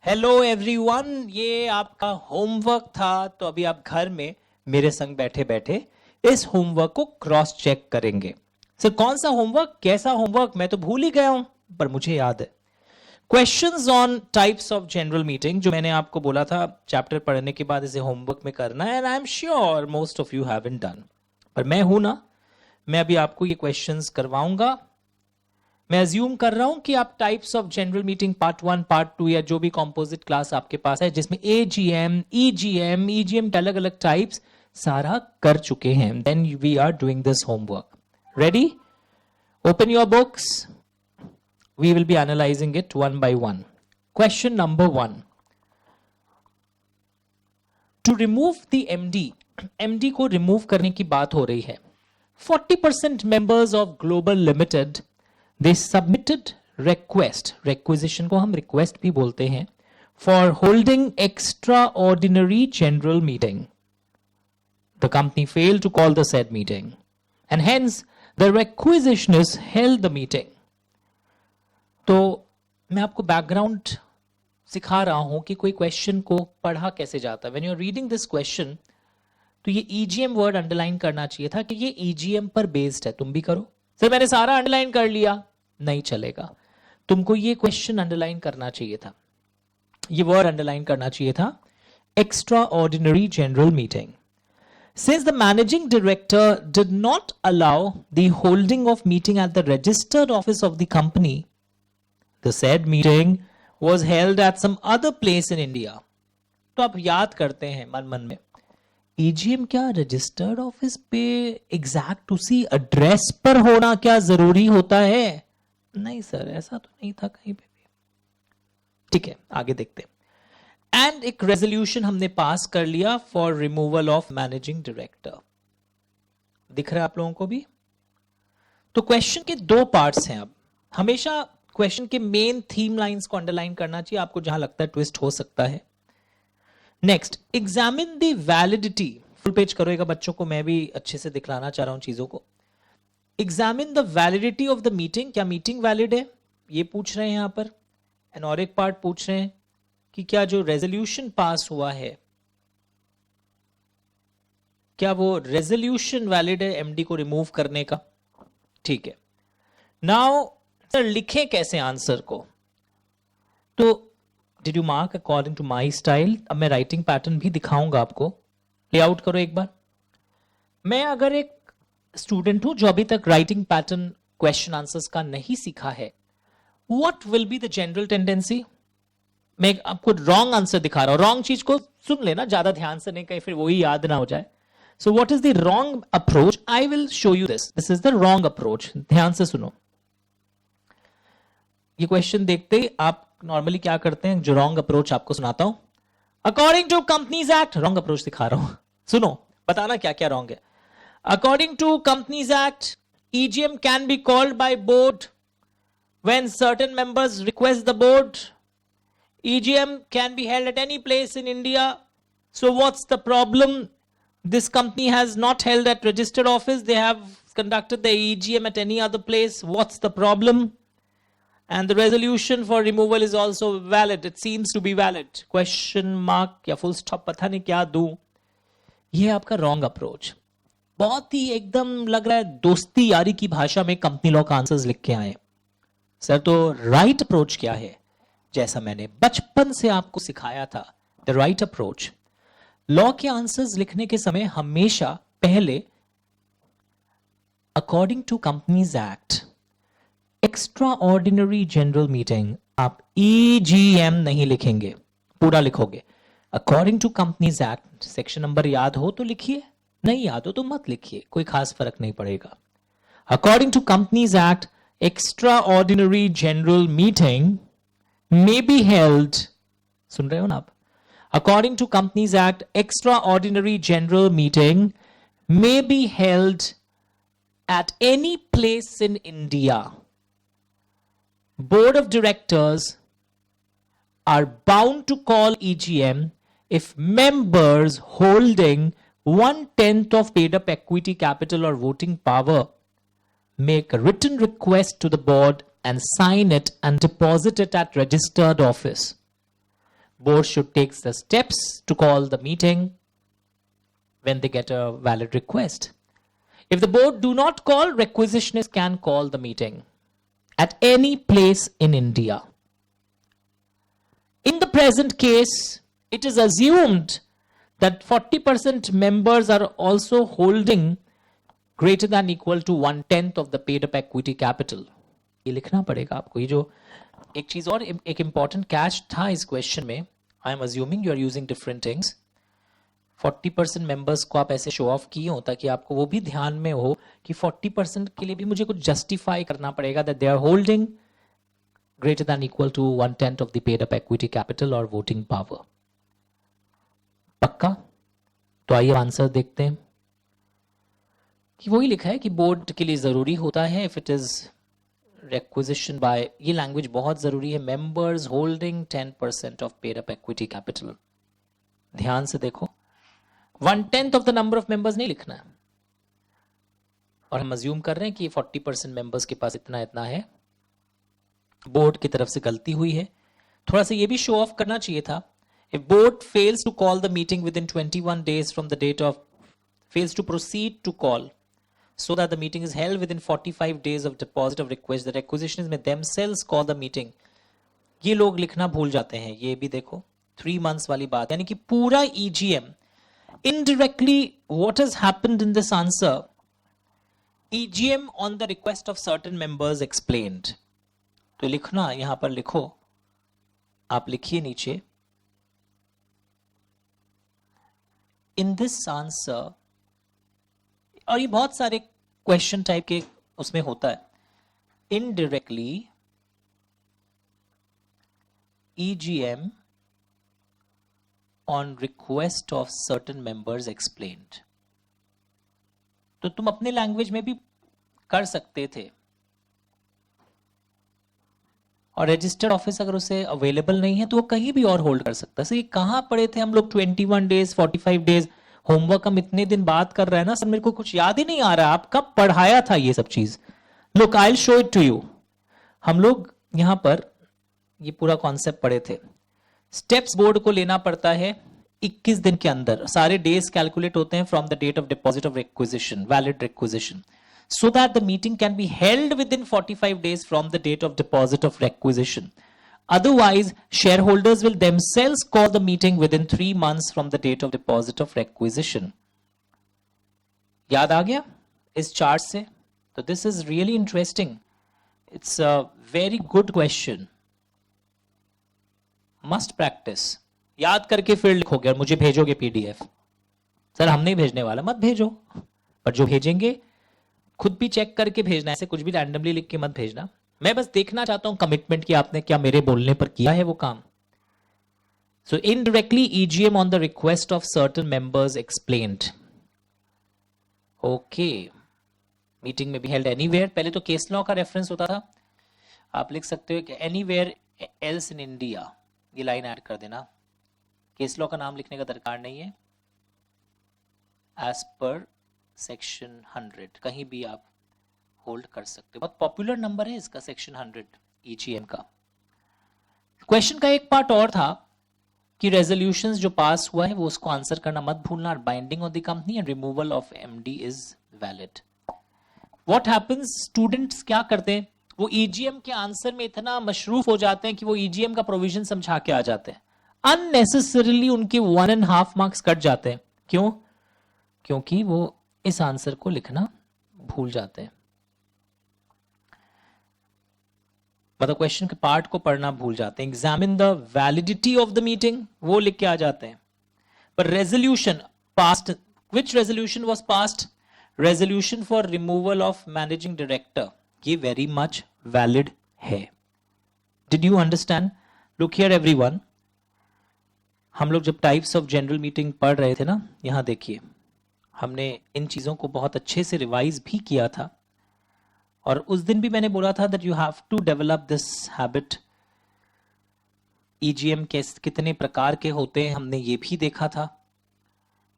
Hello everyone, ये आपका homework था। तो अभी आप घर में मेरे संग बैठे बैठे इस होमवर्क को क्रॉस चेक करेंगे। सर कौन सा होमवर्क, कैसा होमवर्क, मैं तो भूल ही गया हूं, पर मुझे याद है। Questions on types of general meeting, जो मैंने आपको बोला था चैप्टर पढ़ने के बाद इसे होमवर्क में करना है, and I am sure most of you haven't done. पर मैं हूं ना, मैं अभी आपको ये क्वेश्चंस करवाऊंगा। मैं अज्यूम कर रहा हूं कि आप types of general meeting part 1, part 2 या जो भी कॉम्पोजिट क्लास आपके पास है जिसमें एजीएम, ईजीएम के अलग अलग टाइप्स सारा कर चुके हैं। Then we are doing this homework. Ready? Open your books, we will be analysing it one by one. Question number 1, to remove the MD को रिमूव करने की बात हो रही है। 40% members of Global Limited they submitted requisition को हम request भी बोलते हैं, for holding extraordinary general meeting. The company failed to call the said meeting and hence the requisitionist held the meeting. तो मैं आपको बैकग्राउंड सिखा रहा हूं कि कोई क्वेश्चन को पढ़ा कैसे जाता है। When you are reading this question, तो ये EGM वर्ड अंडरलाइन करना चाहिए था कि ये EGM पर बेस्ड है। तुम भी करो। सर मैंने सारा अंडरलाइन कर लिया, नहीं चलेगा। तुमको ये क्वेश्चन अंडरलाइन करना चाहिए था, ये वर्ड अंडरलाइन करना चाहिए था, extraordinary general meeting. Since the managing director did not allow the holding of meeting at the registered office of the company, the said meeting was held at some other place in India. तो आप याद करते हैं मन मन में, EGM क्या registered office पे एग्जैक्ट उसी एड्रेस पर होना क्या जरूरी होता है? नहीं सर, ऐसा तो नहीं था कहीं पे भी। ठीक है, आगे देखते हैं। एंड एक रेजोल्यूशन हमने पास कर लिया for removal of managing director. दिख रहा है आप लोगों को भी? तो क्वेश्चन के दो पार्ट्स हैं। अब हमेशा क्वेश्चन के मेन थीम लाइंस को अंडरलाइन करना चाहिए, आपको जहां लगता है ट्विस्ट हो सकता है। Next, examine the validity. Full page करोगा बच्चों को, मैं भी अच्छे से दिखलाना चाह रहा हूं चीजों को। Examine the validity of the meeting, क्या मीटिंग वैलिड है ये पूछ रहे हैं यहां पर। एंड और एक पार्ट पूछ रहे हैं कि क्या जो रेजोल्यूशन पास हुआ है, क्या वो रेजोल्यूशन वैलिड है एमडी को रिमूव करने का। ठीक है, नाउ सर लिखें कैसे आंसर को? तो Did you mark according to my style? अब मैं राइटिंग पैटर्न भी दिखाऊंगा आपको। लेआउट करो एक बार। मैं अगर एक स्टूडेंट हूं जो अभी तक राइटिंग पैटर्न क्वेश्चन आंसर्स का नहीं सीखा है, what will be the general tendency? मैं आपको रॉन्ग आंसर दिखा रहा हूं। रॉन्ग चीज को सुन लेना, ज्यादा ध्यान से नहीं, कहीं फिर वही याद ना हो जाए। So what is the wrong approach? I will show you this is the wrong approach. ध्यान से सुनो। ये क्वेश्चन देखते ही आप नॉर्मली क्या करते हैं, जो रॉन्ग अप्रोच आपको सुनाता हूं। According to companies Act, wrong approach दिखा रहा हूं, सुनो, बताना क्या क्या रॉन्ग है। According to companies Act, EGM can be called by board when certain members request the board. EGM can be held at any place in India. So what's the problem? This company has not held at registered office, they have conducted the EGM at any other place. What's the problem? And the resolution for removal is also valid. It seems to be valid. Question mark या full stop, पता नहीं क्या दूं। ये आपका wrong approach. बहुत ही एकदम लग रहा है दोस्ती यारी की भाषा में कंपनी लॉ का आंसर्स लिख के आए। सर तो राइट अप्रोच क्या है? जैसा मैंने बचपन से आपको सिखाया था, द राइट अप्रोच, लॉ के आंसर्स लिखने के समय हमेशा पहले according to companies act, extraordinary general meeting, आप ईजीएम नहीं लिखेंगे, पूरा लिखोगे। According to companies Act, section number याद हो तो लिखिए, नहीं याद हो तो मत लिखिए, कोई खास फर्क नहीं पड़ेगा। According to companies act, extraordinary general meeting may be held, सुन रहे हो ना आप? According to companies act, extraordinary general meeting may be held at any place in India. Board of directors are bound to call EGM if members holding 1/10 of paid up equity capital or voting power make a written request to the board and sign it and deposit it at registered office. board should take the steps to call the meeting when they get a valid request. If the board do not call, requisitionist can call the meeting at any place in India. In the present case, it is assumed that 40% members are also holding greater than equal to 1/10 of the paid up equity capital. ये लिखना पड़ेगा आपको. ये जो एक चीज और एक इंपॉर्टेंट कैच था इस क्वेश्चन में, I am assuming you are using different things. 40% members को आप ऐसे शो ऑफ किए हो ताकि आपको वो भी ध्यान में हो कि 40% के लिए भी मुझे कुछ जस्टिफाई करना पड़ेगा that they are holding greater than equal to 1/10 of the paid up equity capital or voting power. पक्का? तो आइए आंसर देखते हैं कि वही लिखा है कि बोर्ड के लिए जरूरी होता है if it is requisition by, ये लैंग्वेज बहुत जरूरी है, members holding 10% of paid up equity capital. ध्यान से देखो, 1/10 of the number of members नहीं लिखना है और हम अज्यूम कर रहे हैं कि 40% members के पास इतना इतना है. बोर्ड की तरफ से गलती हुई है. थोड़ा सा ये भी शो ऑफ करना चाहिए था. If board fails to call the meeting within 21 days from the date of, fails to proceed to call, so that the meeting is held within 45 days of deposit of request, the requisitioners may themselves call the meeting. ये लोग लिखना भूल जाते हैं. ये भी देखो 3 months वाली बात, यानी कि पूरा EGM, indirectly what has happened in this answer, EGM on the request of certain members explained. तो लिखना, यहां पर लिखो, आप लिखिए नीचे, इन दिस आंसर, और ये बहुत सारे क्वेश्चन टाइप के उसमें होता है, indirectly EGM on request of certain members explained. तो तुम अपने लैंग्वेज में भी कर सकते थे और रजिस्टर्ड ऑफिस अगर उसे अवेलेबल नहीं है तो वो कहीं भी और होल्ड कर सकता है. सर ये कहाँ पढ़े थे हम लोग 21 डेज 45 डेज, होमवर्क हम इतने दिन बात कर रहे हैं ना सर, मेरे को कुछ याद ही नहीं आ रहा आप कब पढ़ाया था ये सब चीज. Look I will show it to you. हम लोग यहां पर ये पूरा कॉन्सेप्ट पढ़े थे. स्टेप्स बोर्ड को लेना पड़ता है 21 दिन के अंदर. सारे डेज कैलकुलेट होते हैं from the date of deposit of requisition, valid requisition, so that the meeting can be held within 45 days from the date of deposit of requisition. Otherwise, shareholders will themselves call the meeting within 3 months from the date of deposit of requisition. याद आ गया इस chart से? तो this is really interesting. It's a very good question. Must practice. याद करके फिर लिखोगे और मुझे भेजोगे PDF. सर हम नहीं भेजने वाला, मत भेजो, पर जो भेजेंगे खुद भी चेक करके भेजना, ऐसे कुछ भी रैंडमली लिख के मत भेजना. मैं बस देखना चाहता हूं कमिटमेंट कि आपने क्या मेरे बोलने पर किया है वो काम. So indirectly EGM on the request of certain members explained. Okay, meeting में भी हेल्ड एनीवेयर. पहले तो केस लॉ का रेफरेंस होता था, आप लिख सकते हो कि एनीवेयर एल्स इन इंडिया, ये लाइन ऐड कर देना. केस लॉ का नाम लिखने का दरकार नहीं है. एज पर सेक्शन 100 कहीं भी आप होल्ड कर सकते हो. बहुत पॉपुलर नंबर है इसका, सेक्शन 100 EGM का. क्वेश्चन का एक पार्ट और था कि रेजोल्यूशंस जो पास हुआ है वो उसको आंसर करना मत भूलना. Binding on the company and removal of MD is valid. What happens, students क्या करते हैं, वो EGM के आंसर में इतना मशरूफ हो जाते हैं कि वो EGM का प्रोविजन समझा के आ जाते हैं. अननेसेसरीली उनके 1.5 मार्क्स कट जाते हैं. क्यों? क्योंकि वो इस आंसर को लिखना भूल जाते हैं, मतलब क्वेश्चन के पार्ट को पढ़ना भूल जाते हैं. Examine the validity of the meeting, वो लिख के आ जाते हैं. पर resolution past, which resolution was passed, resolution for removal of managing director, ये वेरी मच वैलिड है. Did you understand? Look here everyone, हम लोग जब टाइप्स ऑफ जनरल मीटिंग पढ़ रहे थे ना, यहां देखिए हमने इन चीजों को बहुत अच्छे से रिवाइज भी किया था. और उस दिन भी मैंने बोला था that you have to develop this habit. EGM के कितने प्रकार के होते हैं हमने ये भी देखा था.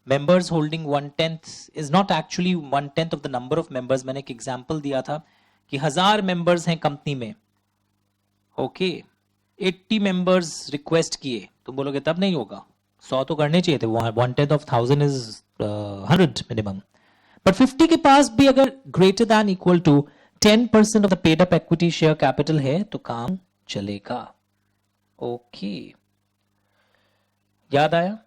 Members holding 1/10 is not actually 1/10 of the number of members. मैंने एक एग्जांपल दिया था कि 1000 मेंबर्स हैं कंपनी में. ओके, 80 मेंबर्स रिक्वेस्ट किए, तुम बोलोगे तब नहीं होगा, 100 तो करने चाहिए थे, 1/10 of 1000 इज 100 मिनिमम। बट 50 के पास भी अगर greater than equal to 10% of the paid up equity share capital है तो काम चलेगा। ओके, याद आया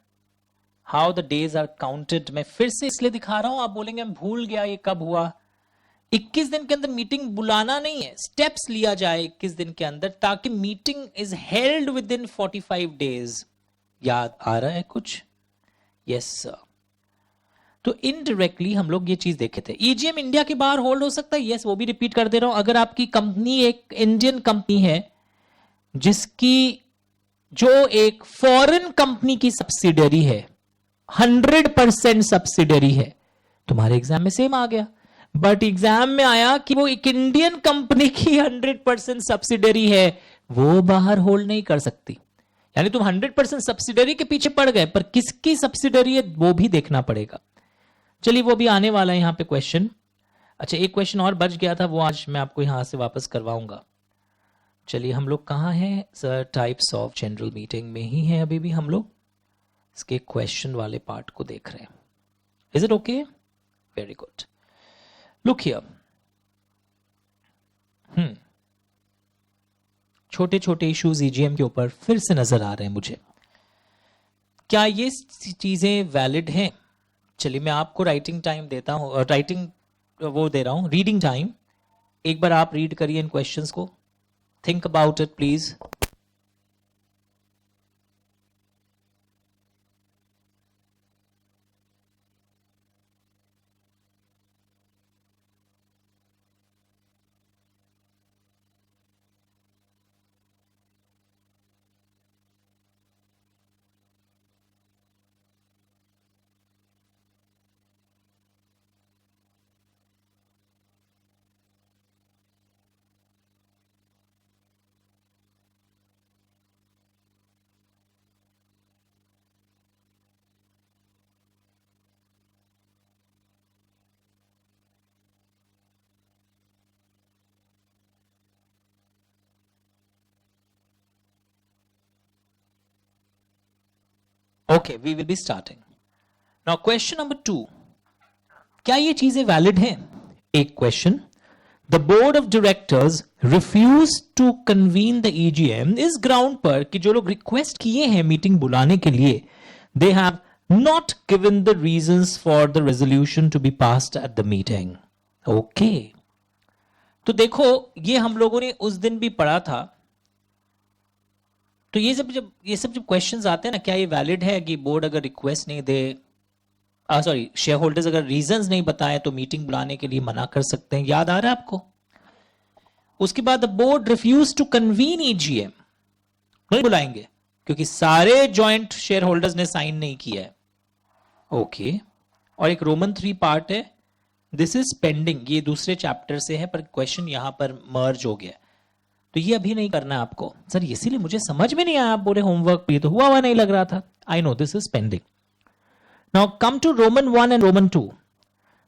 how the days are counted. मैं फिर से इसलिए दिखा रहा हूं, आप बोलेंगे मैं भूल गया ये कब हुआ। 21 दिन के अंदर मीटिंग बुलाना नहीं है, स्टेप्स लिया जाए 21 दिन के अंदर ताकि meeting is held with in 45 days. याद आ रहा है कुछ? Yes sir. तो इनडायरेक्टली हम लोग ये चीज देखे थे। ईजीएम इंडिया के बाहर होल्ड हो सकता है, यस, वो भी रिपीट कर दे रहा हूं। अगर आपकी कंपनी एक इंडियन कंपनी है जिसकी जो एक फॉरेन कंपनी की सब्सिडरी है, 100% सब्सिडरी है, तुम्हारे एग्जाम में सेम आ गया। बट एग्जाम में आया कि वो एक इंडियन कंपनी की 100% सब्सिडरी है, वो बाहर होल्ड नहीं कर सकती। यानी तुम 100% सब्सिडरी के पीछे पड़ गए, पर किसकी सब्सिडरी है वो भी देखना पड़ेगा। चलिए, वो भी आने वाला है यहां पे क्वेश्चन। अच्छा, एक क्वेश्चन और बच गया था, वो आज मैं आपको यहां से वापस करवाऊंगा। चलिए, हम लोग कहां हैं sir? Types of general meeting में ही हैं अभी भी हम लोग, इसके क्वेश्चन वाले पार्ट को देख रहे हैं। Is it okay? Very good. Look here, छोटे छोटे इश्यूज ईजीएम के ऊपर फिर से नजर आ रहे हैं मुझे। क्या ये चीजें वैलिड हैं? चलिए, मैं आपको राइटिंग टाइम देता हूं, राइटिंग वो दे रहा हूं, रीडिंग टाइम। एक बार आप रीड करिए इन क्वेश्चंस को, think about it please. Okay, we will be starting now. Question number 2, क्या ये चीजें वैलिड हैं? एक question, the board of directors refuse to convene the EGM इस ग्राउंड पर कि जो लोग रिक्वेस्ट किए हैं मीटिंग बुलाने के लिए, they have not given the reasons for the resolution to be passed at the meeting. Okay, तो देखो, ये हम लोगों ने उस दिन भी पढ़ा था। तो ये सब जब क्वेश्चंस आते हैं ना, क्या ये वैलिड है कि बोर्ड अगर रिक्वेस्ट नहीं दे, सॉरी, शेयर होल्डर्स अगर रीजंस नहीं बताए तो मीटिंग बुलाने के लिए मना कर सकते हैं? याद आ रहा है आपको? उसके बाद board refuse to convene EGM, नहीं बुलाएंगे क्योंकि सारे जॉइंट शेयर होल्डर्स ने साइन नहीं किया है। ओके, और एक रोमन 3 पार्ट है, दिस इज पेंडिंग, ये दूसरे चैप्टर से है पर क्वेश्चन यहां पर मर्ज हो गया, तो ये अभी नहीं करना है आपको। सर इसीलिए मुझे समझ में नहीं आया, आप बोले होमवर्क, ये तो हुआ नहीं लग रहा था। I know this is pending. Now come to Roman 1 and Roman 2।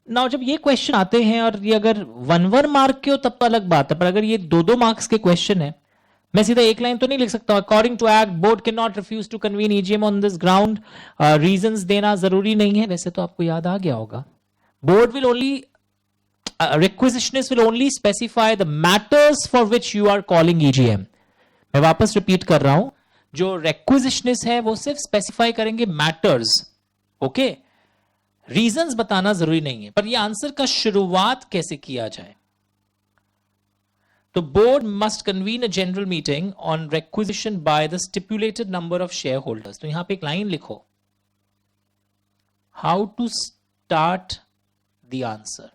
Now जब ये क्वेश्चन आते हैं और ये अगर 1 मार्क के हो तब तो अलग बात है, पर अगर ये 2 मार्क्स के क्वेश्चन है, मैं सीधा एक लाइन तो नहीं लिख सकता, according to act board can not refuse to convene EGM on this ground. Reasons देना जरूरी नहीं है, वैसे तो आपको याद आ गया होगा। Board will only requisitionist will only specify the matters for which you are calling EGM। मैं वापस रिपीट कर रहा हूं, जो requisitionist है वो सिर्फ स्पेसिफाई करेंगे मैटर्स। ओके, रीजंस बताना जरूरी नहीं है। पर ये आंसर का शुरुआत कैसे किया जाए? तो board must convene a general meeting on requisition by the stipulated number of shareholders। तो यहां पे एक लाइन लिखो, how to start the answer.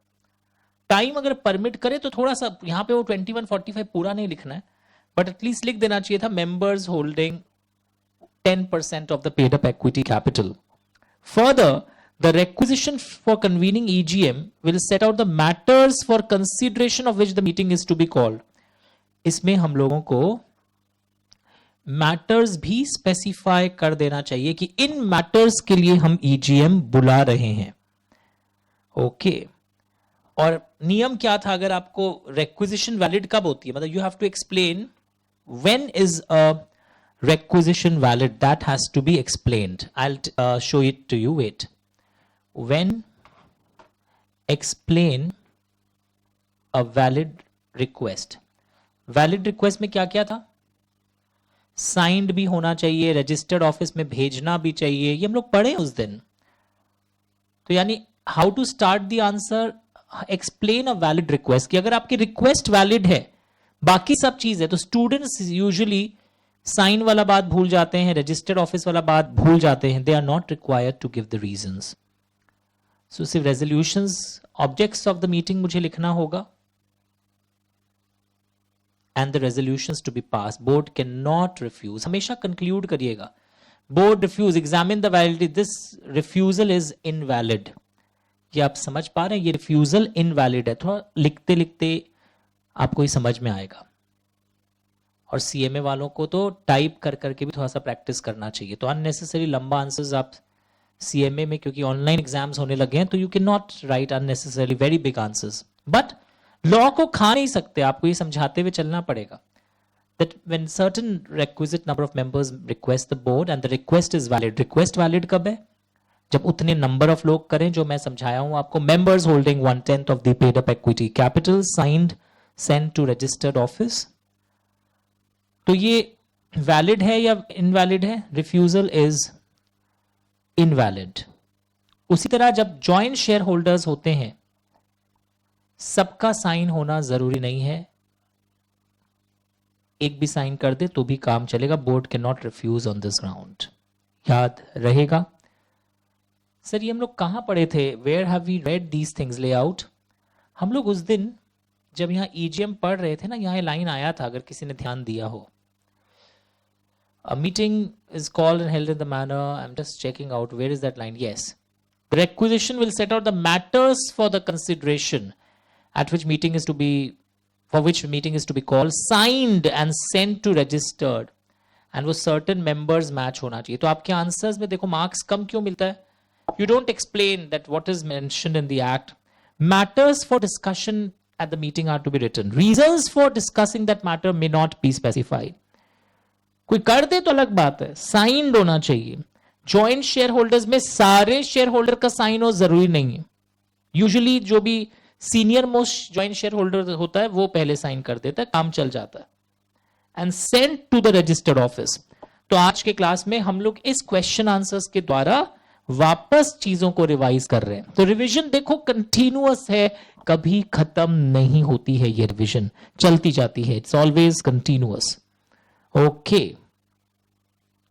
Time अगर परमिट करे तो थोड़ा सा यहां पे वो 2145 पूरा नहीं लिखना है, बट एटलीस्ट लिख देना चाहिए था members holding 10% of the paid up equity capital. Further, the requisition for convening EGM will set out the matters for consideration of which the meeting is to be called। इसमें हम लोगों को matters भी specify कर देना चाहिए कि इन matters के लिए हम EGM बुला रहे हैं। ओके, और नियम क्या था? अगर आपको रिक्विजिशन वैलिड कब होती है, मतलब you have to explain when is a requisition valid? That has to be explained. I'll show it to you. Wait. When explain a valid request. Valid request में क्या क्या था? साइंड भी होना चाहिए, रजिस्टर्ड ऑफिस में भेजना भी चाहिए, ये हम लोग पढ़े उस दिन. तो यानी how to start the answer, explain a valid request. कि अगर आपकी रिक्वेस्ट वैलिड है, बाकी सब चीज है, तो स्टूडेंट्स यूजुअली साइन वाला बात भूल जाते हैं, रजिस्टर्ड ऑफिस वाला बात भूल जाते हैं. They are not required to give the reasons. So सिर्फ resolutions, objects of the meeting मुझे लिखना होगा, and the resolutions to be passed. Board cannot refuse. हमेशा conclude करिएगा. Board refuse, examine the validity. This refusal is invalid. ये आप समझ पा रहे हैं? ये refusal invalid है. थोड़ा लिखते लिखते आपको ही समझ में आएगा. और CMA वालों को तो टाइप कर करके भी थोड़ा सा प्रैक्टिस करना चाहिए. तो अननेसेसरी लंबा आंसर्स आप CMA में, क्योंकि ऑनलाइन एग्जाम्स होने लगे हैं, तो you can not right unnecessary very big answers. But law को खा नहीं सकते, आपको ये समझाते हुए चलना पड़ेगा. That when certain requisite number of members request the board and the request is valid. Request valid कब है? जब उतने नंबर ऑफ लोग करें जो मैं समझाया हूं आपको. Members holding 1/10 of the paid up equity capital signed sent to registered office. तो ये valid है या invalid है? Refusal is invalid. उसी तरह जब joint shareholders होते हैं, सबका साइन होना जरूरी नहीं है. एक भी साइन कर दे तो भी काम चलेगा. Board can not refuse on this ground. याद रहेगा. सर ये हम लोग कहां पढ़े थे? Where have we read these things? Layout. हम लोग उस दिन जब यहां EGM पढ़ रहे थे ना, यहां लाइन आया था, अगर किसी ने ध्यान दिया हो. A meeting is called and held in the manner. I'm just checking out. Where is that line? Yes. The requisition will set out the matters for the consideration at which meeting is to be, for which meeting is to be called, signed and sent to registered. And वो certain members match होना चाहिए. तो आपके answers में देखो marks कम क्यों मिलता है? You don't explain that what is mentioned in the act. Matters for discussion at the meeting are to be written. Reasons for discussing that matter may not be specified. कोई कर दे तो अलग बात है, साइंड होना चाहिए. जॉइंट शेयर होल्डर्स में सारे शेयर होल्डर का साइन हो जरूरी नहीं है. यूजुअली जो भी senior most joint share holder होता है वो पहले साइन कर देता है, काम चल जाता है. And send to the registered office. तो आज के क्लास में हम लोग इस क्वेश्चन आंसर्स के द्वारा वापस चीजों को रिवाइज कर रहे हैं. तो रिवीजन देखो कंटिन्यूअस है, कभी खत्म नहीं होती है. ये रिवीजन चलती जाती है. It's always continuous. ओके,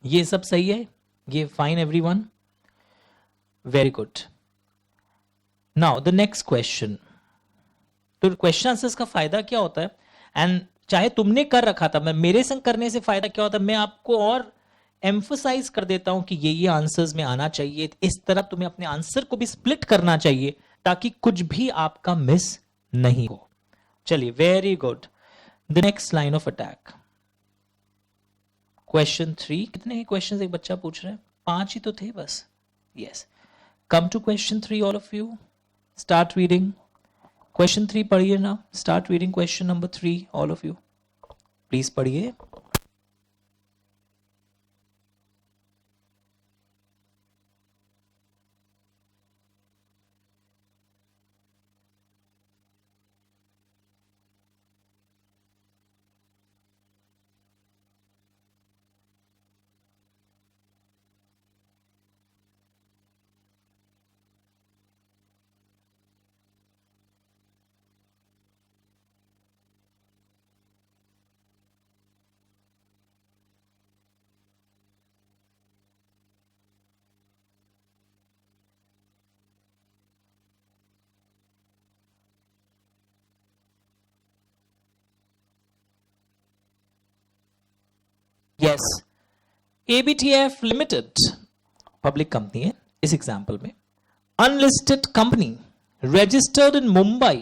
ये सब सही है? ये fine everyone? Very good. Now the next question. तो क्वेश्चन आंसर्स का फायदा क्या होता है? एंड चाहे तुमने कर रखा था, मैं मेरे संग करने से फायदा क्या होता है? मैं आपको और एम्फसाइज कर देता हूं कि ये आंसर्स में आना चाहिए. इस तरह तुम्हें अपने आंसर को भी स्प्लिट करना चाहिए ताकि कुछ भी आपका मिस नहीं हो. चलिए, very good. The next line of attack. Question 3. कितने क्वेश्चन एक बच्चा पूछ रहा है? 5 ही तो थे बस. Yes. Come to question 3 all of you. Start reading. Question 3 पढ़िए ना. Start reading question number 3 all of you. Please पढ़िए. Yes. ABTF limited public company है इस एग्जाम्पल में. Unlisted company registered in Mumbai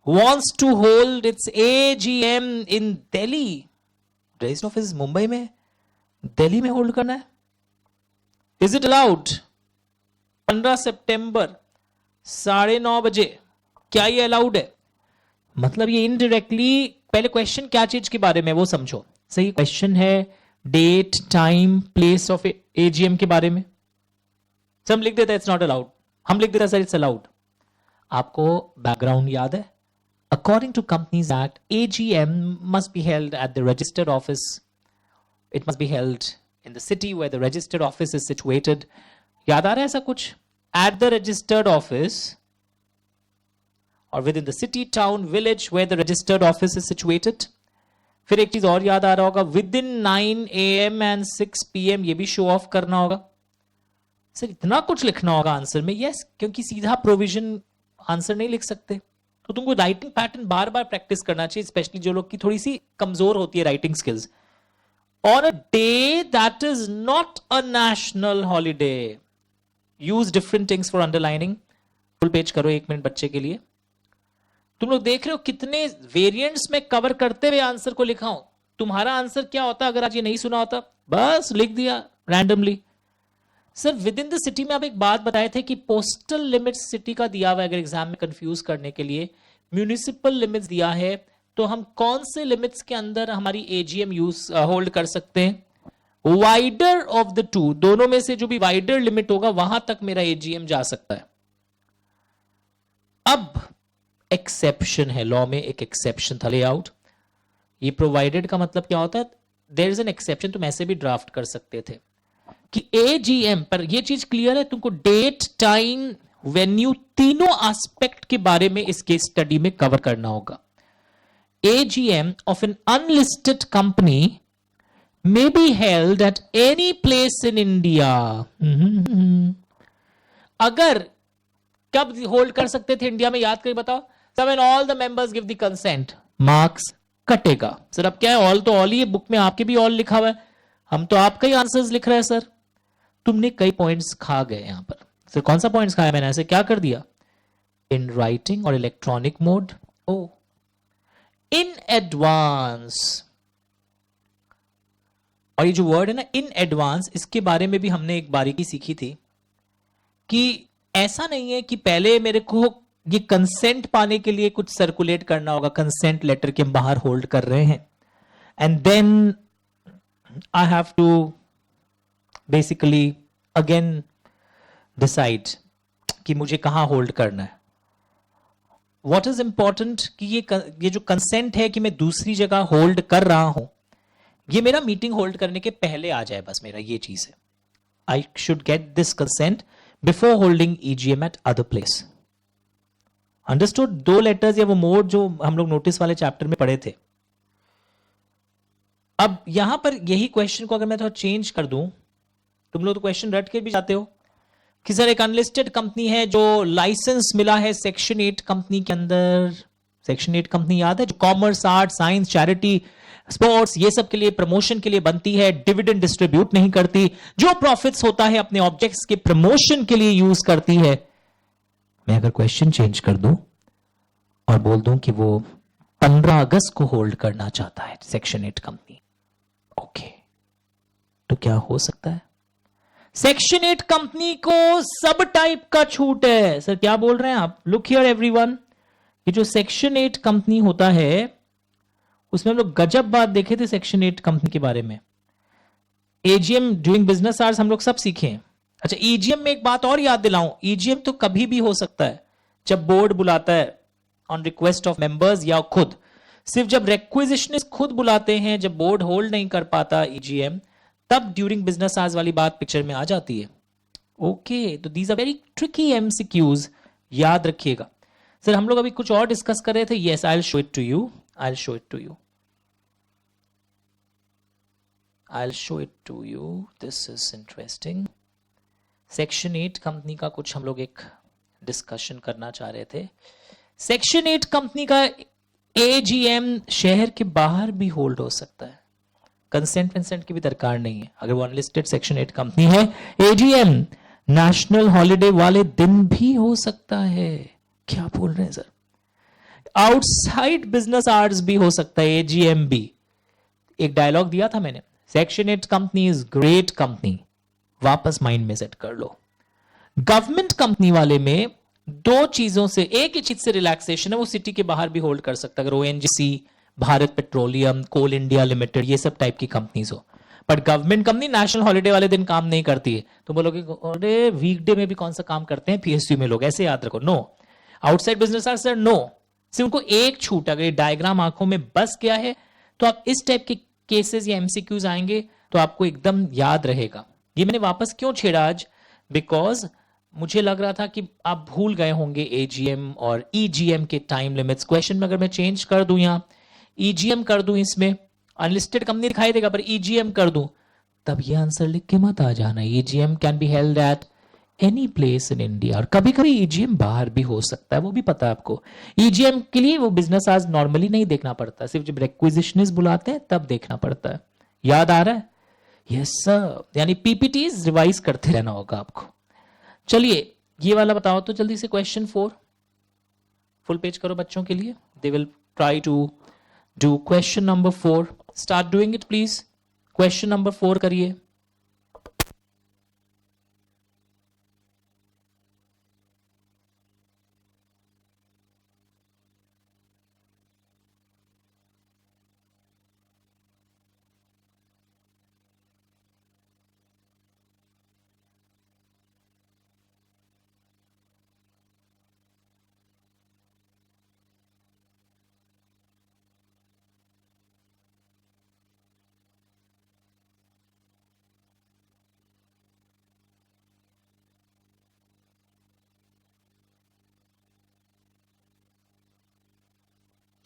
wants to hold its AGM in Delhi. Register office Mumbai में, दिल्ली में hold करना है. Is it allowed? 15 सितंबर 9:30 बजे. क्या ये अलाउड है? मतलब ये इनडायरेक्टली, पहले क्वेश्चन क्या चीज के बारे में वो समझो. सही क्वेश्चन है date, time, place of AGM के बारे में। सर हम लिख देते हैं इट्स नॉट अलाउड, हम लिख देते हैं सर इट्स अलाउड। आपको बैकग्राउंड याद है? According to companies act, AGM must be held at the registered office, it must be held in the city where the registered office is situated. याद आ रहा है ऐसा कुछ? एट द रजिस्टर्ड ऑफिस और within the city, town, village where the registered office is situated. फिर एक चीज और याद आ रहा होगा, within 9 AM and 6 PM, ये भी शो ऑफ करना होगा। सर इतना कुछ लिखना होगा आंसर में? यस, क्योंकि सीधा प्रोविजन आंसर नहीं लिख सकते, तो तुमको राइटिंग पैटर्न बार बार प्रैक्टिस करना चाहिए, स्पेशली जो लोग की थोड़ी सी कमजोर होती है writing skills. On a day that is not a national holiday, use different things for underlining. Full page करो 1 मिनट बच्चे के लिए। तुम लोग देख रहे हो कितने वेरिएंट्स में कवर करते हुए आंसर को लिखा हूं। तुम्हारा आंसर क्या होता अगर आज ये नहीं सुना होता? बस लिख दिया randomly. Sir within the city में आप एक बात बताए थे कि पोस्टल लिमिट्स सिटी का दिया हुआ है, अगर एग्जाम में कंफ्यूज करने के लिए। म्यूनिसिपल लिमिट्स दिया है, तो हम कौन से लिमिट्स के अंदर हमारी एजीएम यूज होल्ड कर सकते हैं? वाइडर ऑफ द टू, दोनों में से जो भी वाइडर लिमिट होगा वहां तक मेरा एजीएम जा सकता है। अब एक्सेप्शन है, लॉ में एक एक्सेप्शन था, लेआउट। ये प्रोवाइडेड का मतलब क्या होता है? देयर इज एन एक्सेप्शन, तुम ऐसे भी ड्राफ्ट कर सकते थे कि एजीएम पर, ये चीज क्लियर है तुमको, डेट, टाइम, वेन्यू, तीनों एस्पेक्ट के बारे में इस केस स्टडी में कवर करना होगा। AGM of an unlisted company may be held at any place in India. अगर कब होल्ड कर सकते थे इंडिया में, याद करके बताओ। सब and all the members give the consent, marks कटेगा। सर अब क्या है, ऑल तो ऑल ही है, बुक में आपके भी ऑल लिखा हुआ है, हम तो आपका ही आंसर्स लिख रहे हैं। सर तुमने कई पॉइंट्स खा गए यहां पर। सर कौन सा पॉइंट्स खाया मैंने? ऐसे क्या कर दिया? इन राइटिंग और electronic mode. Or in advance, और ये जो वर्ड है ना इन एडवांस, इसके बारे में भी हमने एक बारीकी सीखी थी कि ऐसा नहीं है कि पहले मेरे को ये कंसेंट पाने के लिए कुछ सर्कुलेट करना होगा, कंसेंट लेटर के हम बाहर होल्ड कर रहे हैं, and then I have to basically again decide कि मुझे कहां होल्ड करना है। व्हाट इज इंपॉर्टेंट कि ये जो कंसेंट है कि मैं दूसरी जगह होल्ड कर रहा हूं, ये मेरा मीटिंग होल्ड करने के पहले आ जाए, बस मेरा ये चीज है। I should get this consent before holding EGM eight other place. Understood? 2 letters या वो मोड जो हम लोग नोटिस वाले चैप्टर में पढ़े थे। अब यहां पर यही क्वेश्चन को अगर मैं थोड़ा चेंज कर दूं, तुम लोग तो क्वेश्चन रट के भी जाते हो कि सर एक अनलिस्टेड कंपनी है जो लाइसेंस मिला है सेक्शन 8 कंपनी के अंदर। सेक्शन 8 कंपनी याद है, जो commerce, art, science, charity, sports, ये सब के लिए प्रमोशन के लिए बनती है, डिविडेंड डिस्ट्रीब्यूट नहीं करती, जो प्रॉफिट्स होता है अपने ऑब्जेक्ट्स के प्रमोशन के लिए यूज करती है। मैं अगर क्वेश्चन चेंज कर दूं और बोल दूं कि वो 15 अगस्त को होल्ड करना चाहता है सेक्शन 8 कंपनी, ओके, तो क्या हो सकता है? सेक्शन 8 कंपनी को सब टाइप का छूट है। सर क्या बोल रहे हैं आप? लुक हियर एवरीवन, ये जो सेक्शन 8 कंपनी होता है उसमें हम लोग गजब बात देखे थे सेक्शन 8 कंपनी के बारे में। एजीएम ड्यूरिंग बिजनेस आवर्स हम लोग सब सीखे हैं। अच्छा, ईजीएम में एक बात और याद दिलाऊं, ईजीएम तो कभी भी हो सकता है जब बोर्ड बुलाता है ऑन रिक्वेस्ट ऑफ मेंबर्स, या खुद सिर्फ जब रिक्विजिशनिस्ट खुद बुलाते हैं, जब बोर्ड होल्ड नहीं कर पाता ईजीएम, तब ड्यूरिंग बिजनेस आवर्स वाली बात पिक्चर में आ जाती है। ओके, तो these are very tricky MCQs, याद रखिएगा। सर हम लोग अभी कुछ और डिस्कस कर रहे थे। Yes, I will show it to you, I will show it to you, I'll show it to you. This is interesting. Section 8 company का कुछ हम लोग एक डिस्कशन करना चाह रहे थे। सेक्शन 8 कंपनी का एजीएम शहर के बाहर भी होल्ड हो सकता है, कंसेंट की भी दरकार नहीं है। अगर वो अनलिस्टेड सेक्शन 8 कंपनी है, एजीएम नेशनल हॉलीडे वाले दिन भी हो सकता है। क्या बोल रहे हैं सर? आउटसाइड बिजनेस आवर्स भी हो सकता है एजीएम भी। एक डायलॉग दिया था मैंने, section 8 company is great company, वापस माइंड में सेट कर लो। गवर्नमेंट कंपनी वाले में 2 चीजों से, एक ही चीज से रिलैक्सेशन है, वो सिटी के बाहर भी होल्ड कर सकता है। अगर ओएनजीसी भारत पेट्रोलियम, कोल इंडिया लिमिटेड, ये सब टाइप की कंपनीज हो। But government company national holiday वाले दिन काम नहीं करती है, तो बोलोगे अरे वीकडे में भी कौन सा काम करते हैं पीएसयू में लोग, ऐसे याद रखो। No, outside business hours sir no, सिर्फ उनको एक छूट, अगर डायग्राम आंखों में बस गया है तो आप इस टाइप के केसेस या एमसीक्यूज आएंगे तो आपको एकदम याद रहेगा। ये मैंने वापस क्यों छेड़ा आज, बिकॉज मुझे लग रहा था कि आप भूल गए होंगे एजीएम और ईजीएम के टाइम लिमिट्स। क्वेश्चन में अगर मैं चेंज कर दूं, यहां ईजीएम कर दूं, इसमें अनलिस्टेड कंपनी दिखाई देगा, पर ईजीएम कर दूं, तब ये आंसर लिख के मत आ जाना। EGM can be held at any place in India, और कभी कभी ईजीएम बाहर भी हो सकता है, वो भी पता है आपको। ईजीएम के लिए वो बिजनेस आज नॉर्मली नहीं देखना पड़ता, सिर्फ जब रिक्विजिशनिस्ट बुलाते हैं तब देखना पड़ता है। याद आ रहा है? यस सर, यानी पीपीटीज रिवाइज करते रहना होगा आपको। चलिए ये वाला बताओ तो जल्दी से, क्वेश्चन 4 फुल पेज करो बच्चों के लिए, they will try to do question number 4। Start doing it please. Question number 4 करिए।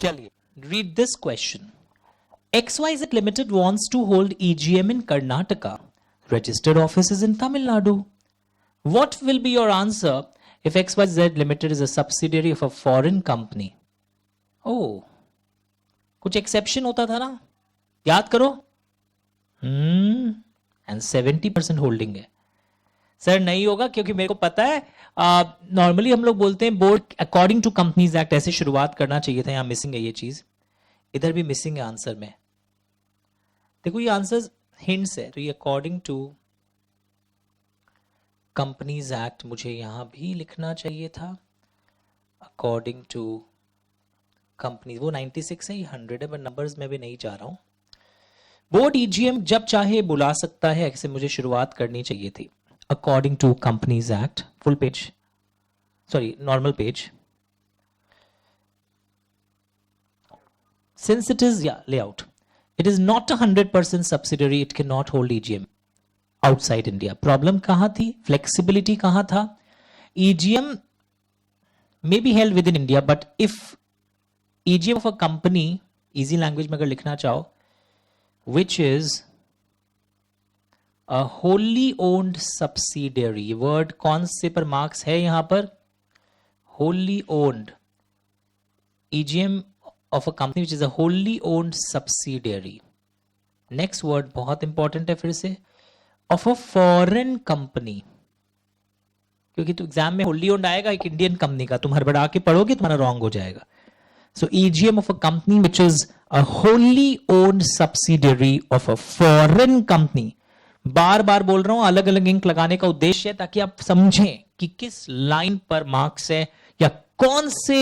चलिए, read this question. XYZ Limited wants to hold EGM in Karnataka. Registered office is in Tamil Nadu. What will be your answer if XYZ Limited is a subsidiary of a foreign company? Oh, कुछ exception होता था ना, याद करो। And 70% holding है। Sir नहीं होगा क्योंकि मेरे को पता है, नॉर्मली हम लोग बोलते हैं board according to companies act, ऐसे शुरुआत करना चाहिए था, यहां मिसिंग है ये चीज, इधर भी मिसिंग है आंसर में। देखो ये आंसर हिंट्स है, तो ये अकॉर्डिंग टू कंपनीज एक्ट मुझे यहां भी लिखना चाहिए था, अकॉर्डिंग टू कंपनी। वो 96 है, ये 100 है, पर नंबर्स में भी नहीं जा रहा हूं। बोर्ड ईजीएम जब चाहे बुला सकता है, ऐसे मुझे शुरुआत करनी चाहिए थी। According to Companies Act, full page, sorry, normal page. Since it is, layout, it is not 100% subsidiary, it cannot hold EGM outside India. Problem कहाँ थी? Flexibility कहाँ था? EGM may be held within India, but if EGM of a company, easy language में अगर लिखना चाहो, which is a wholly owned subsidiary, word कौन से पर मार्क्स है यहां पर? wholly owned, EGM of a company which is a wholly owned subsidiary. next word बहुत इंपॉर्टेंट है फिर से, of a foreign company, क्योंकि तो एग्जाम में wholly owned आएगा एक इंडियन कंपनी का, तुम हड़बड़ा के पढ़ोगे तुम्हारा रॉन्ग हो जाएगा। so EGM of a company which is a wholly owned subsidiary of a foreign company। बार बार बोल रहा हूं, अलग अलग इंक लगाने का उद्देश्य है ताकि आप समझें कि किस लाइन पर मार्क्स है या कौन से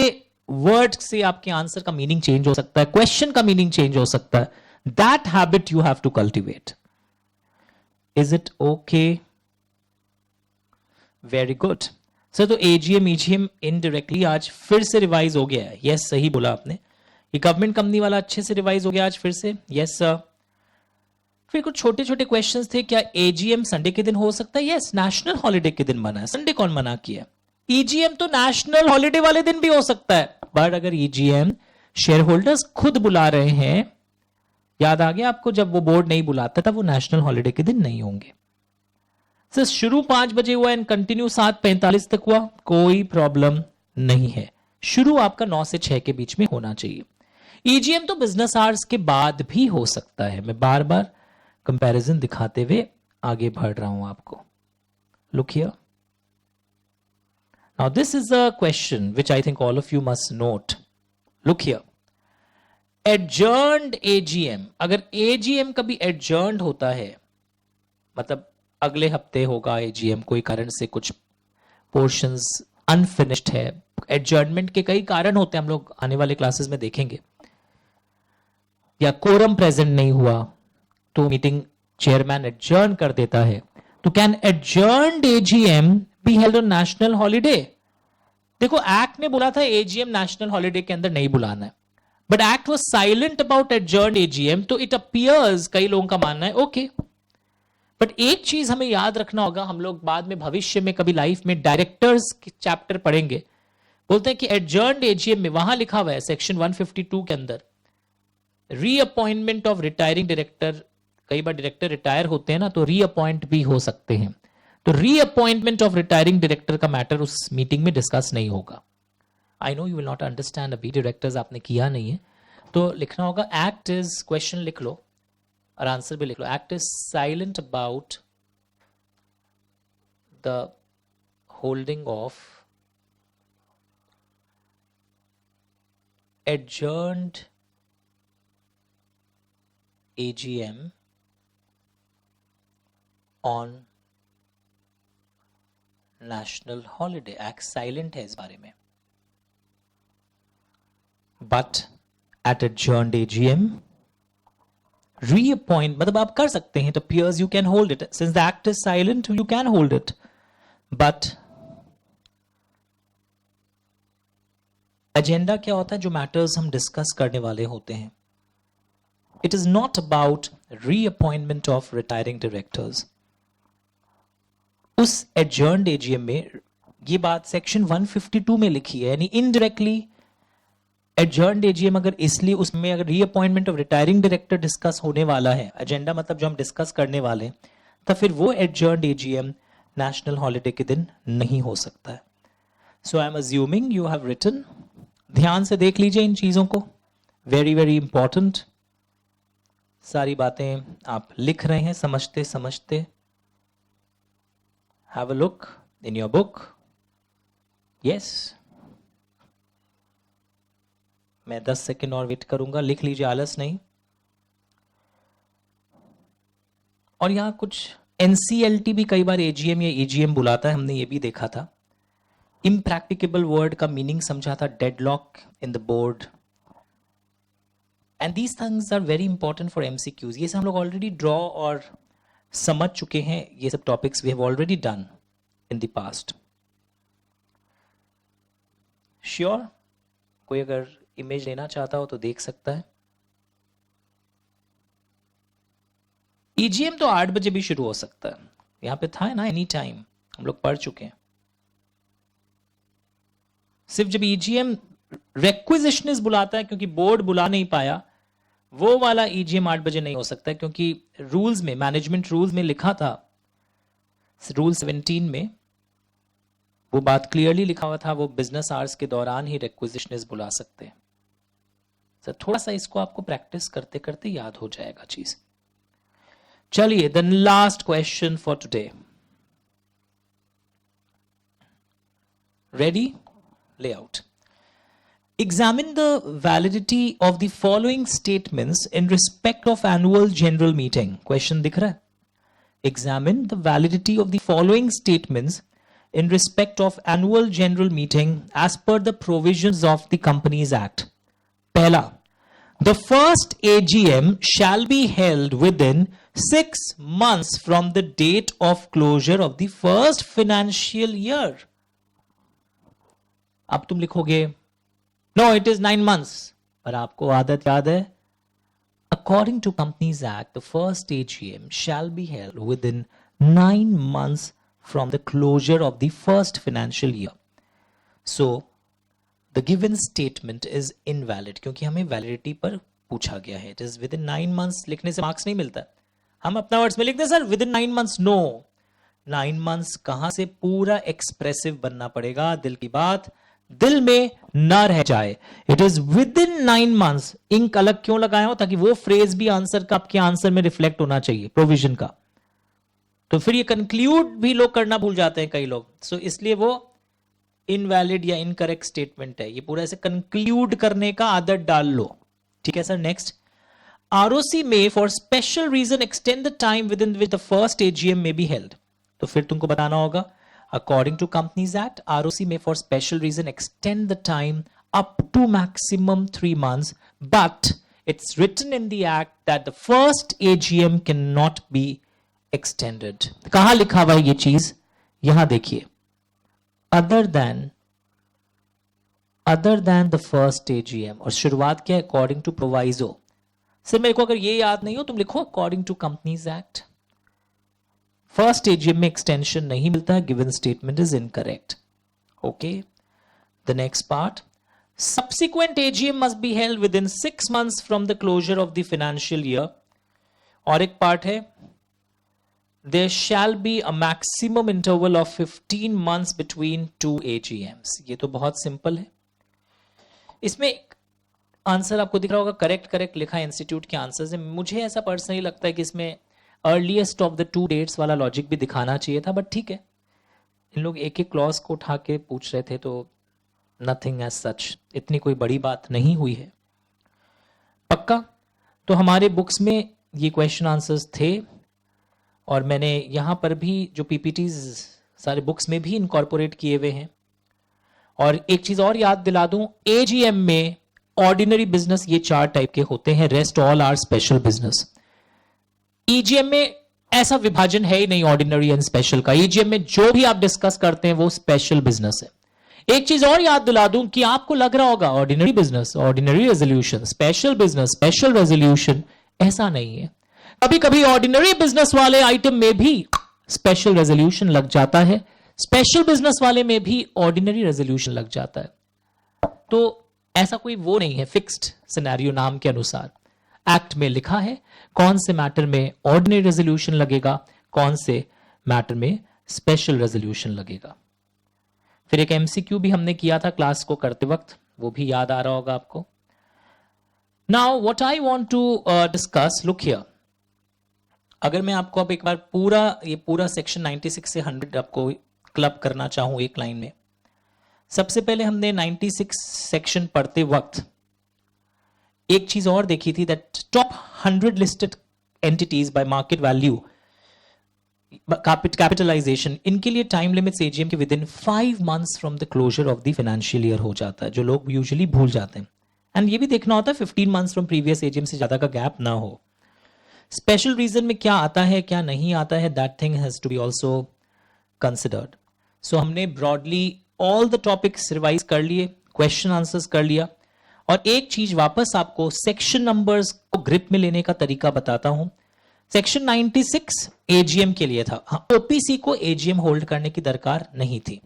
वर्ड से आपके आंसर का मीनिंग चेंज हो सकता है, क्वेश्चन का मीनिंग चेंज हो सकता है। That habit you have to cultivate. Is it okay? Very good sir. तो एजीएम ईजीएम इनडायरेक्टली आज फिर से रिवाइज हो गया है। यस सही बोला आपने, ये गवर्नमेंट कंपनी वाला अच्छे से रिवाइज हो गया आज फिर से। Yes sir. फिर कुछ छोटे छोटे क्वेश्चंस थे, क्या एजीएम संडे के दिन हो सकता है? यस, नेशनल हॉलिडे के दिन मना है, संडे कौन मना किया? ईजीएम तो नेशनल हॉलिडे वाले दिन भी हो सकता है, बट अगर ईजीएम शेयर होल्डर्स खुद बुला रहे हैं, याद आ गया आपको, जब वो बोर्ड नहीं बुलाता था वो नेशनल हॉलिडे के दिन नहीं होंगे। सर शुरू 5 बजे हुआ एंड कंटिन्यू 7:45 तक हुआ, कोई प्रॉब्लम नहीं है, शुरू आपका 9 से 6 के बीच में होना चाहिए। ईजीएम तो बिजनेस आवर्स के बाद भी हो सकता है। मैं बार बार कंपैरिजन दिखाते हुए आगे बढ़ रहा हूं आपको। Look here, now this is a question which I think all of you must note. Look here, adjourned AGM, अगर एजीएम कभी एडजर्न्ड होता है, मतलब अगले हफ्ते होगा एजीएम, कोई कारण से कुछ पोर्शंस अनफिनिश्ड है, एडजर्नमेंट के कई कारण होते हैं, हम लोग आने वाले क्लासेस में देखेंगे। या कोरम प्रेजेंट नहीं हुआ तो मीटिंग चेयरमैन एडजर्न कर देता है, तो can adjourned AGM be held on national holiday? देखो एक्ट ने बोला था एजीएम नेशनल हॉलिडे के अंदर नहीं बुलाना है, but act was silent about adjourned AGM, तो इट अपीयर्स कई लोगों का मानना है ओके। बट एक चीज हमें याद रखना होगा, हम लोग बाद में भविष्य में कभी लाइफ में डायरेक्टर्स के चैप्टर पढ़ेंगे, बोलते हैं कि एडजर्न्ड एजीएम में वहां लिखा हुआ है सेक्शन 152 के अंदर रीअपॉइंटमेंट ऑफ रिटायरिंग डायरेक्टर, कई बार डायरेक्टर रिटायर होते हैं ना तो रीअपॉइंट भी हो सकते हैं, तो रीअपॉइंटमेंट ऑफ रिटायरिंग डायरेक्टर का मैटर उस मीटिंग में डिस्कस नहीं होगा। I know you will not understand, अभी डायरेक्टर्स आपने किया नहीं है तो लिखना होगा एक्ट इज, क्वेश्चन लिख लो और आंसर भी लिख लो, act is silent about the holding of adjourned AGM on national holiday। Act silent है इस बारे में। But at adjourned AGM reappoint, मतलब आप कर सकते हैं, तो peers you can hold it, since the act is silent you can hold it, but agenda क्या होता है, जो मैटर्स हम डिस्कस करने वाले होते हैं। It is not about reappointment of retiring directors. उस एडजर्न्ड एजीएम में ये बात सेक्शन 152 में लिखी है, यानी इनडायरेक्टली एडजर्न्ड एजीएम अगर इसलिए उसमें अगर reappointment of retiring director discuss होने वाला है, एजेंडा मतलब जो हम डिस्कस करने वाले हैं, तो फिर वो एडजर्न्ड एजीएम नेशनल हॉलिडे के दिन नहीं हो सकता है। So I am assuming you have written, ध्यान से देख लीजिए इन चीजों को, वेरी वेरी इंपॉर्टेंट, सारी बातें आप लिख रहे हैं समझते समझते। Have a look in your book. Yes, मैं 10 सेकेंड और वेट करूंगा, लिख लीजिए, आलस नहीं। और यहां कुछ एनसीएलटी भी कई बार एजीएम या एजीएम बुलाता है, हमने ये भी देखा था। इम्प्रैक्टिकेबल वर्ड का मीनिंग समझा था, deadlock in the board, and these things are very important for MCQs. ये सब हम लोग ऑलरेडी ड्रॉ और समझ चुके हैं, ये सब topics we have already done in the past. Sure, कोई अगर इमेज लेना चाहता हो तो देख सकता है। ईजीएम तो 8 बजे भी शुरू हो सकता है, यहां पे था ना एनी टाइम, हम लोग पढ़ चुके हैं। सिर्फ जब ईजीएम रिक्विजिशनिस्ट बुलाता है, क्योंकि बोर्ड बुला नहीं पाया, वो वाला ईजीएम 8 बजे नहीं हो सकता, क्योंकि रूल्स में, मैनेजमेंट रूल्स में लिखा था, रूल 17 में वो बात क्लियरली लिखा हुआ था, वो बिजनेस आवर्स के दौरान ही रिक्विजिशनिस्ट बुला सकते हैं। तो थोड़ा सा इसको आपको प्रैक्टिस करते करते याद हो जाएगा चीज। चलिए, the last question for today, ready? Layout. Examine the validity of the following statements in respect of annual general meeting. Question दिख रहा है? Examine the validity of the following statements in respect of annual general meeting as per the provisions of the Companies Act. पहला, the first AGM shall be held within 6 months from the date of closure of the first financial year. अब तुम लिखोगे no it is 9 months, पर आपको आदत याद है, according to companies act the first AGM shall be held within 9 months from the closure of the first financial year. So the given statement is invalid, क्योंकि हमें validity पर पूछा गया है। It is within 9 months लिखने से marks नहीं मिलता, हम अपना वर्ड्स में लिखते हैं sir within 9 months। No, 9 months कहां से, पूरा एक्सप्रेसिव बनना पड़ेगा, दिल की बात दिल में ना रह जाए। It is within 9 months। Ink अलग क्यों लगाया हो, ताकि वो फ्रेज भी आंसर का, आपके आंसर में रिफ्लेक्ट होना चाहिए प्रोविजन का। तो फिर ये कंक्लूड भी लोग करना भूल जाते हैं कई लोग, सो इसलिए वो इनवैलिड या इनकरेक्ट स्टेटमेंट है। ये पूरा ऐसे कंक्लूड करने का आदत डाल लो, ठीक है सर। नेक्स्ट, आरओसी में for special reason extend the time within with the first AGM may be held. तो फिर तुमको बताना होगा according to Companies Act, ROC may for special reason extend the time up to maximum 3 months, but It's written in the act that the first AGM cannot be extended. कहां लिखा हुआ है ये चीज? यहां देखिए, other than the first AGM, और शुरुआत क्या है? According to proviso. सिर्फ मेरे को अगर ये याद नहीं हो तुम लिखो according to Companies Act. First AGM में एक्सटेंशन नहीं मिलता है, given statement is incorrect. Okay, the next part, subsequent AGM must be held within 6 months from the closure of the financial year. और एक पार्ट है, there shall be a maximum interval of 15 months between two AGMs. ये तो बहुत simple है. इसमें answer आपको दिख रहा होगा, करेक्ट लिखा है इंस्टीट्यूट के आंसर से. मुझे ऐसा पर्सनली लगता है कि इसमें earliest of the two dates वाला लॉजिक भी दिखाना चाहिए था, बट ठीक है, इन लोग एक एक क्लॉज को उठा के पूछ रहे थे, तो नथिंग एज सच, इतनी कोई बड़ी बात नहीं हुई है. पक्का? तो हमारे बुक्स में ये क्वेश्चन आंसर्स थे, और मैंने यहां पर भी जो पीपीटीज सारे बुक्स में भी इनकॉर्पोरेट किए हुए हैं. और एक चीज और याद दिला दूं, एजीएम में ऑर्डिनरी बिजनेस ये 4 टाइप के होते हैं, rest all are special business. EGM में ऐसा विभाजन है ही नहीं ऑर्डिनरी एंड स्पेशल का. ईजीएम में जो भी आप डिस्कस करते हैं वो स्पेशल बिजनेस है. एक चीज और याद दिला दूं कि आपको लग रहा होगा ordinary business, ordinary resolution, special business, special resolution, ऐसा नहीं है. कभी कभी ऑर्डिनरी बिजनेस वाले आइटम में भी स्पेशल रेजोल्यूशन लग जाता है, स्पेशल बिजनेस वाले में भी ऑर्डिनरी रेजोल्यूशन लग जाता है. तो ऐसा कोई वो नहीं है फिक्स्ड सिनेरियो. नाम के अनुसार एक्ट में लिखा है कौन से मैटर में ऑर्डिनरी रेजोल्यूशन लगेगा, कौन से मैटर में स्पेशल रेजोल्यूशन लगेगा. फिर एक एमसीक्यू भी हमने किया था क्लास को करते वक्त, वो भी याद आ रहा होगा आपको. Now what I want to discuss, look here. अगर मैं आपको अब एक बार पूरा सेक्शन 96 से 100 आपको क्लब करना चाहूं एक लाइन में. सबसे पहले हमने 96 सेक्शन पढ़ते वक्त एक चीज और देखी थी, that top 100 listed entities by market value, capitalization, इनके लिए टाइम लिमिट्स एजीएम के within 5 months from the closure of the financial year हो जाता है, जो लोग यूजुअली भूल जाते हैं. एंड ये भी देखना होता है 15 मंथ्स फ्रॉम प्रीवियस एजीएम से ज्यादा का गैप ना हो. स्पेशल रीजन में क्या आता है क्या नहीं आता है, that thing has to be also considered. So हमने broadly all the topics revise कर लिए, क्वेश्चन आंसर्स कर लिया. और एक चीज वापस आपको सेक्शन नंबर्स को ग्रिप में लेने का तरीका बताता हूं. सेक्शन 96 एजीएम के लिए था, ओपीसी को एजीएम होल्ड करने की दरकार नहीं थी.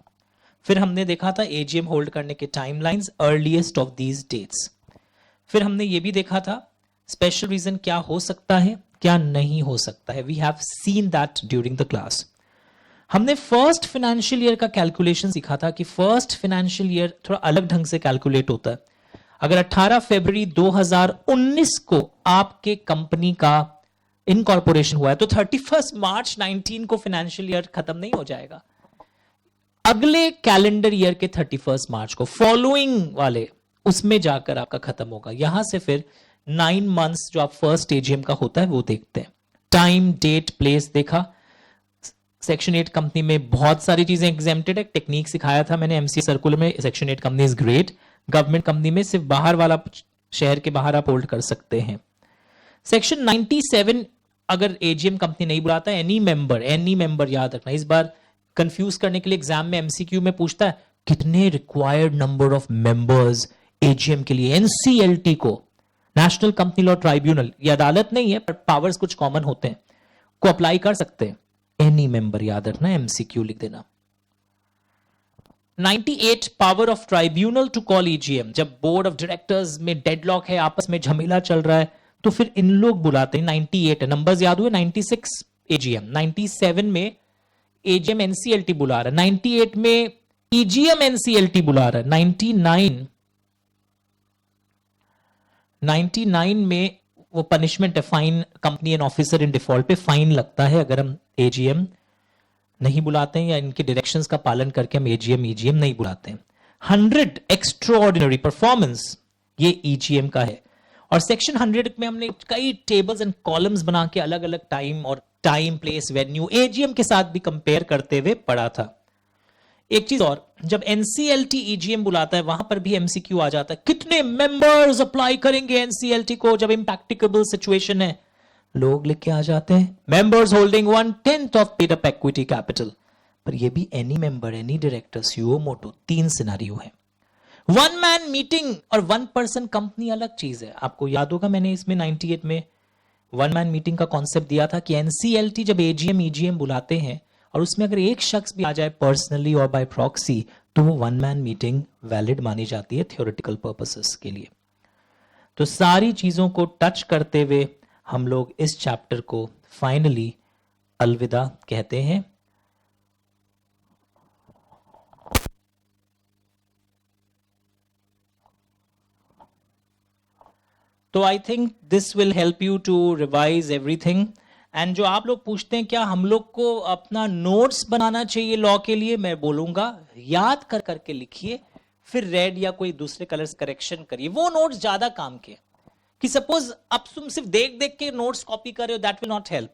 फिर हमने देखा था एजीएम होल्ड करने के timelines, earliest of these dates. फिर हमने ये भी देखा था स्पेशल रीजन क्या हो सकता है क्या नहीं हो सकता है. We have seen that during the class. हमने फर्स्ट फाइनेंशियल ईयर का कैलकुलेशन सीखा था कि फर्स्ट फाइनेंशियल ईयर थोड़ा अलग ढंग से कैलकुलेट होता है. अगर 18 फरवरी 2019 को आपके कंपनी का इनकॉर्पोरेशन हुआ है तो 31 मार्च 19 को फाइनेंशियल ईयर खत्म नहीं हो जाएगा. अगले कैलेंडर ईयर के 31 मार्च को फॉलोइंग वाले उसमें जाकर आपका खत्म होगा. यहां से फिर 9 मंथ्स जो आप फर्स्ट एजीएम का होता है वो देखते हैं. टाइम, डेट, प्लेस देखा. सेक्शन 8 कंपनी में बहुत सारी चीजें एग्जेम्प्टेड है. टेक्निक सिखाया था मैंने एमसी सर्कुलर में. Section 8 company is great. Government company में सिर्फ बाहर वाला शहर के बाहर आप होल्ड कर सकते हैं. सेक्शन 97 अगर एजीएम कंपनी नहीं बुलाता है, एनी मेंबर याद रखना. इस बार कंफ्यूज करने के लिए एग्जाम में एमसीक्यू में पूछता है कितने required number of members AGM के लिए. एनसीएलटी को, नेशनल कंपनी लॉ ट्राइब्यूनल, ये अदालत नहीं है पर पावर्स कुछ कॉमन होते हैं, को अप्लाई कर सकते हैं. एनी मेंबर याद रखना, एमसीक्यू लिख देना. 98 power of tribunal to call EGM. जब बोर्ड ऑफ डायरेक्टर्स में डेडलॉक है, आपस में झमेला चल रहा है, तो फिर इन लोग बुलाते हैं. 98 है, नंबर्स याद हुए. 96 एजीएम, 97 में एजीएम एनसीएलटी बुला रहा है, 98 में ईजीएम एनसीएलटी बुला रहा है. 99 में वो पनिशमेंट है, fine, company and officer in default पे फाइन लगता है अगर हम एजीएम नहीं बुलाते हैं या इनके डायरेक्शंस का पालन करके हम ईजीएम नहीं बुलाते हैं. 100 एक्स्ट्राऑर्डिनरी परफॉर्मेंस, ये ईजीएम का है. और सेक्शन 100 में हमने कई टेबल्स एंड कॉलम्स बना के अलग अलग टाइम और टाइम, प्लेस, वेन्यू एजीएम के साथ भी कंपेयर करते हुए पढ़ा था. एक चीज और, जब एनसीएलटी ईजीएम बुलाता है वहां पर भी एमसीक्यू आ जाता है, कितने मेंबर्स अप्लाई करेंगे एनसीएलटी को जब इम्प्रैक्टिकेबल सिचुएशन है, लोग लिख के आ जाते हैं members holding 1/10 of paid up equity capital. पर ये भी any member, any director, suo motu, 3 scenario है। वन मैन मीटिंग और 1 पर्सन कंपनी अलग चीज है। आपको याद होगा मैंने इसमें 98 में वन मैन मीटिंग का कॉन्सेप्ट दिया था कि एनसीएलटी जब एजीएम ईजीएम बुलाते हैं और उसमें अगर एक शख्स भी आ जाए पर्सनली और बाय प्रॉक्सी, तो वो वन मैन मीटिंग वैलिड मानी जाती है थ्योरेटिकल पर्पसेस के लिए। तो सारी चीजों को टच करते हुए हम लोग इस चैप्टर को फाइनली अलविदा कहते हैं। तो I think this will help you to revise everything. And जो आप लोग पूछते हैं क्या हम लोग को अपना नोट्स बनाना चाहिए लॉ के लिए, मैं बोलूंगा याद कर करके लिखिए, फिर रेड या कोई दूसरे कलर से करेक्शन करिए। वो नोट्स ज्यादा काम के, कि सपोज अब तुम सिर्फ देख देख के नोट्स कॉपी कर रहे हो, दैट विल नॉट हेल्प।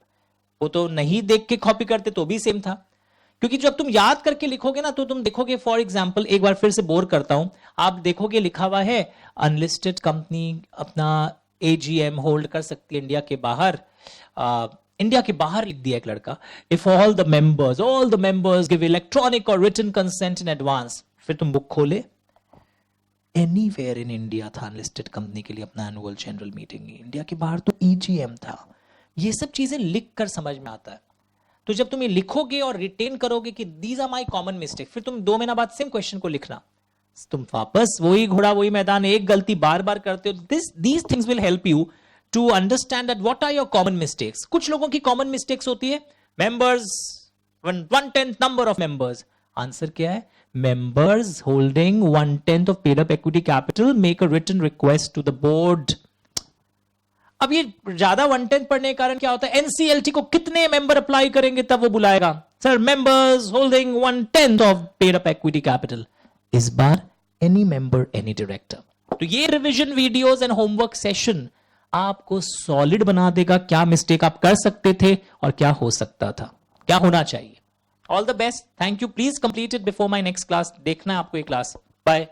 वो तो नहीं देख के कॉपी करते तो भी सेम था, क्योंकि जब तुम याद करके लिखोगे ना तो तुम देखोगे, फॉर एग्जाम्पल एक बार फिर से बोर करता हूं, आप देखोगे लिखा हुआ है अनलिस्टेड कंपनी अपना एजीएम होल्ड कर सकती है इंडिया के बाहर। इंडिया के बाहर लिख दिया एक लड़का, if all the members give electronic और रिटन कंसेंट इन एडवांस। फिर तुम बुक खोले, एनीवेयर इन इंडिया था अनलिस्टेड कंपनी के लिए अपना एनुअल जनरल मीटिंग, इंडिया के बाहर तो ईजीएम था। ये सब चीजें लिख कर समझ में आता है। तो जब तुम ये लिखोगे और रिटेन करोगे कि these are my common mistake, फिर तुम 2 महीना बाद सेम क्वेश्चन को लिखना, तुम वापस वही घोड़ा वही मैदान, एक गलती बार बार करते हो। These things will help you to understand that what are your common mistakes. कुछ लोगों की कॉमन मिस्टेक्स होती है members 1/10 number of members. Answer क्या है? Members holding 1/10 of paid up equity capital make a written request to the board. अब ये ज्यादा 1/10 पढ़ने के कारण क्या होता है, एनसीएलटी को कितने मेंबर अप्लाई करेंगे तब वो बुलाएगा, sir members holding 1/10 of paid up equity capital. इस बार एनी मेंबर एनी डायरेक्टर। तो ये revision videos and homework session आपको सॉलिड बना देगा, क्या मिस्टेक आप कर सकते थे और क्या हो सकता था, क्या होना चाहिए। All the best, thank you, please complete it before my next class. देखना है आपको ये क्लास। बाय।